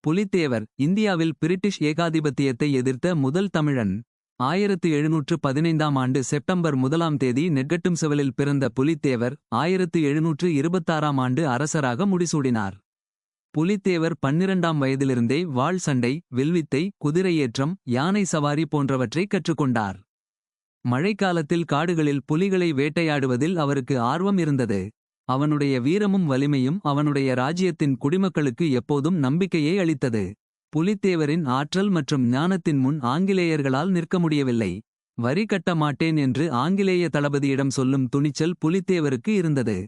புலித்தேவர் இந்தியாவில் பிரிட்டிஷ் ஏகாதிபத்தியத்தை எதிர்த்த முதல் தமிழன். 1715ஆம் ஆண்டு செப்டம்பர் 1ஆம் தேதி நெற்கட்டும்செவலில் பிறந்த புலித்தேவர் 1726ஆம் ஆண்டு அரசராக முடிசூடினார். புலித்தேவர் 12ஆம் வயதிலிருந்தே வாள் சண்டை, வில்வித்தை, குதிரையேற்றம், யானை சவாரி போன்றவற்றைக் கற்றுக்கொண்டார். மழைக்காலத்தில் காடுகளில் புலிகளை வேட்டையாடுவதில் அவருக்கு ஆர்வம் இருந்தது. அவனுடைய வீரமும் வலிமையும் அவனுடைய ராஜ்யத்தின் குடிமக்களுக்கு எப்போதும் நம்பிக்கையை அளித்தது. புலித்தேவரின் ஆற்றல் மற்றும் ஞானத்தின் முன் ஆங்கிலேயர்களால் நிற்க முடியவில்லை. வரி கட்ட மாட்டேன் என்று ஆங்கிலேய தளபதியிடம் சொல்லும் துணிச்சல் புலித்தேவருக்கு இருந்தது.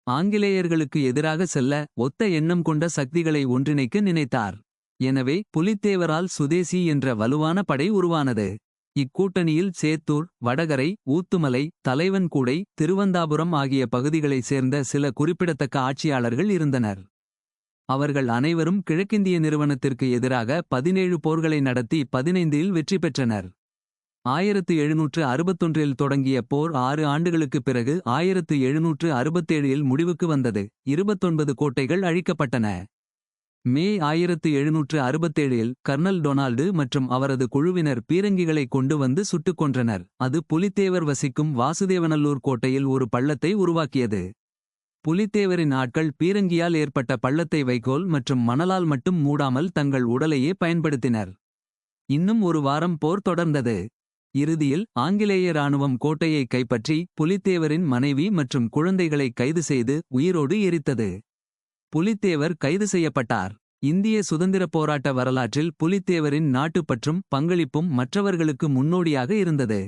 ஆங்கிலேயர்களுக்கு எதிராக செல்ல ஒத்த எண்ணம் கொண்ட சக்திகளை ஒன்றிணைக்க நினைத்தார். எனவே புலித்தேவரால் சுதேசி என்ற வலுவான படை உருவானது. இக்கூட்டணியில் சேத்தூர், வடகரை, ஊத்துமலை, தலைவன்கூடை, திருவந்தாபுரம் ஆகிய பகுதிகளைச் சேர்ந்த சில குறிப்பிடத்தக்க ஆட்சியாளர்கள் இருந்தனர். அவர்கள் அனைவரும் கிழக்கிந்திய நிறுவனத்திற்கு எதிராக 17 போர்களை நடத்தி 15இல் வெற்றி பெற்றனர். 1761இல் தொடங்கிய போர் 6 ஆண்டுகளுக்குப் பிறகு 1767இல் முடிவுக்கு வந்தது. 29 கோட்டைகள் அழிக்கப்பட்டன. மே 1767இல் கர்னல் டொனால்டு மற்றும் அவரது குழுவினர் பீரங்கிகளை கொண்டு வந்து சுட்டுக் கொன்றனர். அது புலித்தேவர் வசிக்கும் வாசுதேவநல்லூர் கோட்டையில் ஒரு பள்ளத்தை உருவாக்கியது. புலித்தேவரின் ஆட்கள் பீரங்கியால் ஏற்பட்ட பள்ளத்தை வைக்கோல் மற்றும் மணலால் மட்டும் மூடாமல் தங்கள் உடலையே பயன்படுத்தினர். இன்னும் ஒரு வாரம் போர் தொடர்ந்தது. இறுதியில் ஆங்கிலேய இராணுவம் கோட்டையை கைப்பற்றி புலித்தேவரின் மனைவி மற்றும் குழந்தைகளை கைது செய்து உயிரோடு எரித்தது. புலித்தேவர் கைது செய்யப்பட்டார். இந்திய சுதந்திரப் போராட்ட வரலாற்றில் புலித்தேவரின் நாட்டுப்பற்றும் பங்களிப்பும் மற்றவர்களுக்கு முன்னோடியாக இருந்தது.